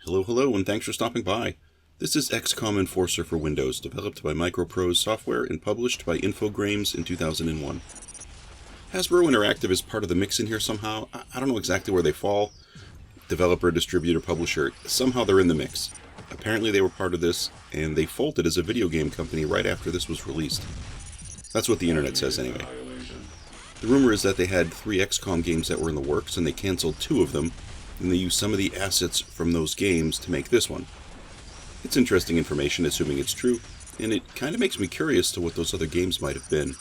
Hello, hello, and thanks for stopping by. This is XCOM Enforcer for Windows, developed by Microprose Software and published by Infogrames in 2001. Hasbro Interactive is part of the mix in here somehow. I don't know exactly where they fall. Developer, distributor, publisher, somehow they're in the mix. Apparently they were part of this, and they folded as a video game company right after this was released. That's what the internet says anyway. The rumor is that they had 3 XCOM games that were in the works, and they canceled 2 of them, and they used some of the assets from those games to make this one. It's interesting information, assuming it's true, and it kind of makes me curious to what those other games might have been.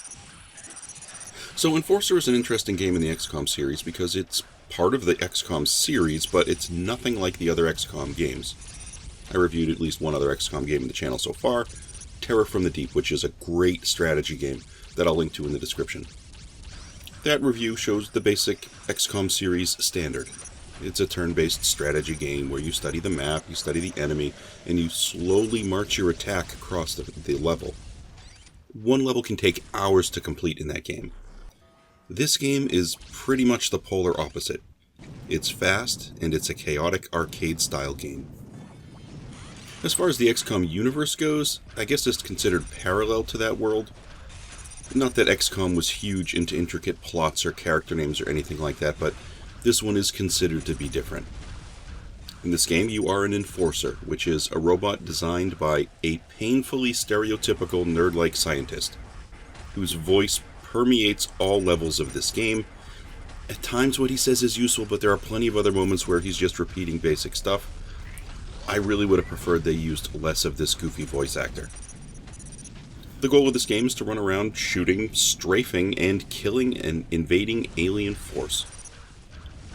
So Enforcer is an interesting game in the XCOM series because it's part of the XCOM series, but it's nothing like the other XCOM games. I reviewed at least one other XCOM game in the channel so far, Terror from the Deep, which is a great strategy game that I'll link to in the description. That review shows the basic XCOM series standard. It's a turn-based strategy game where you study the map, you study the enemy, and you slowly march your attack across the level. One level can take hours to complete in that game. This game is pretty much the polar opposite. It's fast, and it's a chaotic arcade-style game. As far as the XCOM universe goes, I guess it's considered parallel to that world. Not that XCOM was huge into intricate plots or character names or anything like that, but this one is considered to be different. In this game, you are an enforcer, which is a robot designed by a painfully stereotypical nerd-like scientist, whose voice permeates all levels of this game. At times what he says is useful, but there are plenty of other moments where he's just repeating basic stuff. I really would have preferred they used less of this goofy voice actor. The goal of this game is to run around shooting, strafing, and killing an invading alien force.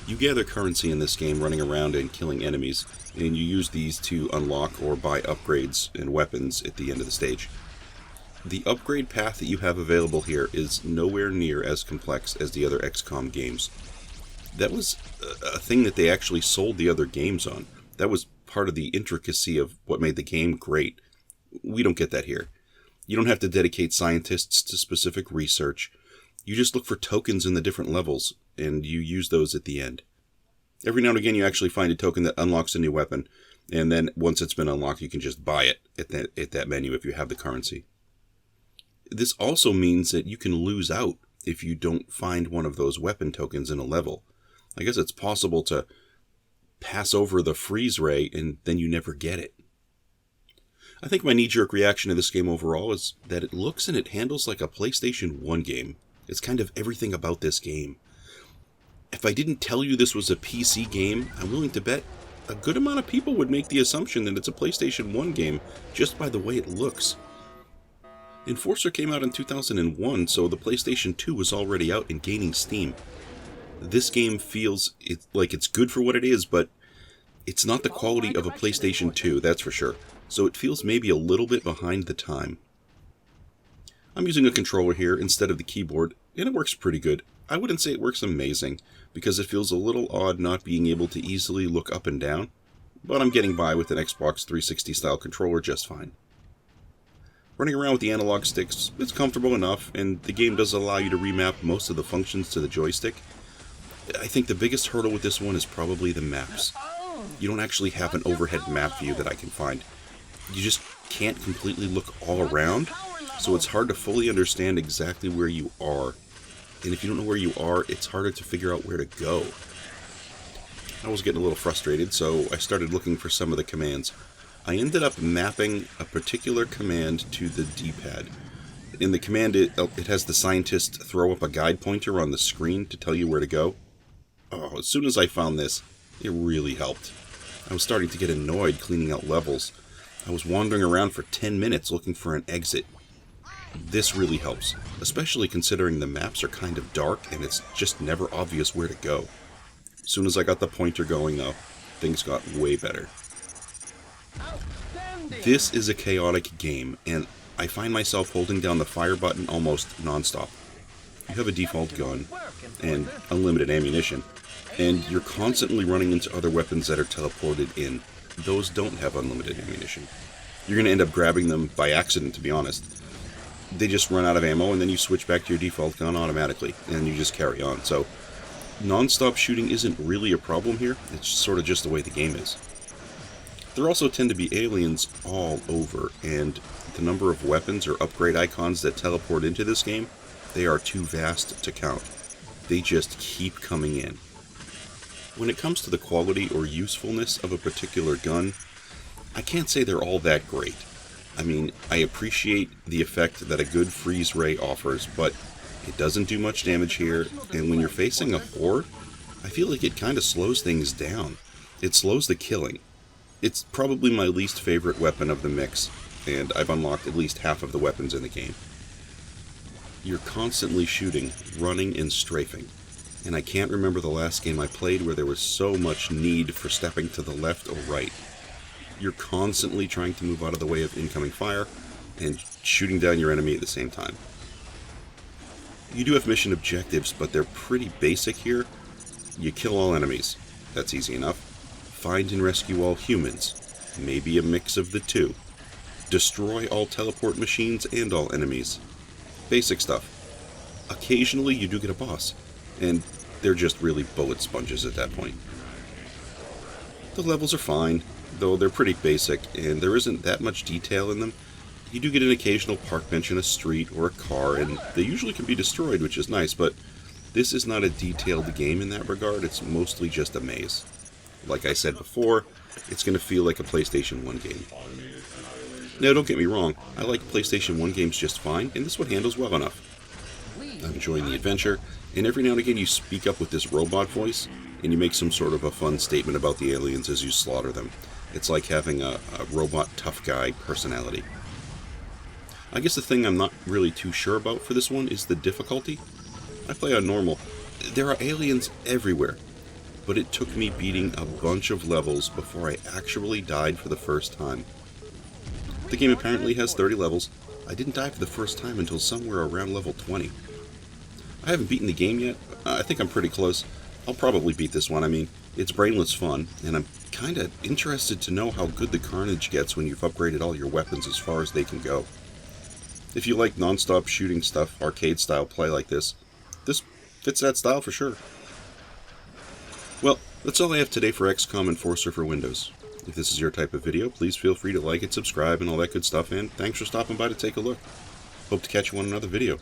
You gather currency in this game running around and killing enemies, and you use these to unlock or buy upgrades and weapons at the end of the stage. The upgrade path that you have available here is nowhere near as complex as the other XCOM games. That was a thing that they actually sold the other games on. That was part of the intricacy of what made the game great. We don't get that here. You don't have to dedicate scientists to specific research. You just look for tokens in the different levels, and you use those at the end. Every now and again you actually find a token that unlocks a new weapon, and then once it's been unlocked you can just buy it at that menu if you have the currency. This also means that you can lose out if you don't find one of those weapon tokens in a level. I guess it's possible to pass over the freeze ray and then you never get it. I think my knee-jerk reaction to this game overall is that it looks and it handles like a PlayStation 1 game. It's kind of everything about this game. If I didn't tell you this was a PC game, I'm willing to bet a good amount of people would make the assumption that it's a PlayStation 1 game just by the way it looks. Enforcer came out in 2001, so the PlayStation 2 was already out and gaining steam. This game feels like it's good for what it is, but it's not the quality of a PlayStation 2, that's for sure. So it feels maybe a little bit behind the time. I'm using a controller here instead of the keyboard, and it works pretty good. I wouldn't say it works amazing, because it feels a little odd not being able to easily look up and down, but I'm getting by with an Xbox 360 style controller just fine. Running around with the analog sticks, it's comfortable enough, and the game does allow you to remap most of the functions to the joystick. I think the biggest hurdle with this one is probably the maps. You don't actually have an overhead map view that I can find. You just can't completely look all around, so it's hard to fully understand exactly where you are. And if you don't know where you are, it's harder to figure out where to go. I was getting a little frustrated, so I started looking for some of the commands. I ended up mapping a particular command to the D-pad. In the command, it has the scientist throw up a guide pointer on the screen to tell you where to go. Oh, as soon as I found this, it really helped. I was starting to get annoyed cleaning out levels. I was wandering around for 10 minutes looking for an exit. This really helps, especially considering the maps are kind of dark and it's just never obvious where to go. As soon as I got the pointer going though, things got way better. This is a chaotic game, and I find myself holding down the fire button almost non-stop. You have a default gun and unlimited ammunition, and you're constantly running into other weapons that are teleported in. Those don't have unlimited ammunition. You're going to end up grabbing them by accident, to be honest. They just run out of ammo, and then you switch back to your default gun automatically, and you just carry on. So, non-stop shooting isn't really a problem here. It's sort of just the way the game is. There also tend to be aliens all over, and the number of weapons or upgrade icons that teleport into this game, they are too vast to count. They just keep coming in. When it comes to the quality or usefulness of a particular gun, I can't say they're all that great. I mean, I appreciate the effect that a good freeze ray offers, but it doesn't do much damage here, and when you're facing a horde, I feel like it kind of slows things down. It slows the killing. It's probably my least favorite weapon of the mix, and I've unlocked at least half of the weapons in the game. You're constantly shooting, running, and strafing, and I can't remember the last game I played where there was so much need for stepping to the left or right. You're constantly trying to move out of the way of incoming fire, and shooting down your enemy at the same time. You do have mission objectives, but they're pretty basic here. You kill all enemies. That's easy enough. Find and rescue all humans. Maybe a mix of the two. Destroy all teleport machines and all enemies. Basic stuff. Occasionally you do get a boss, and they're just really bullet sponges at that point. The levels are fine, though they're pretty basic, and there isn't that much detail in them. You do get an occasional park bench in a street or a car, and they usually can be destroyed, which is nice, but this is not a detailed game in that regard. It's mostly just a maze. Like I said before, it's going to feel like a PlayStation 1 game. Now, don't get me wrong, I like PlayStation 1 games just fine, and this one handles well enough. I'm enjoying the adventure, and every now and again you speak up with this robot voice, and you make some sort of a fun statement about the aliens as you slaughter them. It's like having a robot tough guy personality. I guess the thing I'm not really too sure about for this one is the difficulty. I play on normal. There are aliens everywhere, but it took me beating a bunch of levels before I actually died for the first time. The game apparently has 30 levels. I didn't die for the first time until somewhere around level 20. I haven't beaten the game yet. I think I'm pretty close. I'll probably beat this one. I mean, it's brainless fun, and I'm kinda interested to know how good the carnage gets when you've upgraded all your weapons as far as they can go. If you like non-stop shooting stuff, arcade-style play like this fits that style for sure. Well, that's all I have today for XCOM Enforcer for Windows. If this is your type of video, please feel free to like it, subscribe, and all that good stuff, and thanks for stopping by to take a look. Hope to catch you on another video.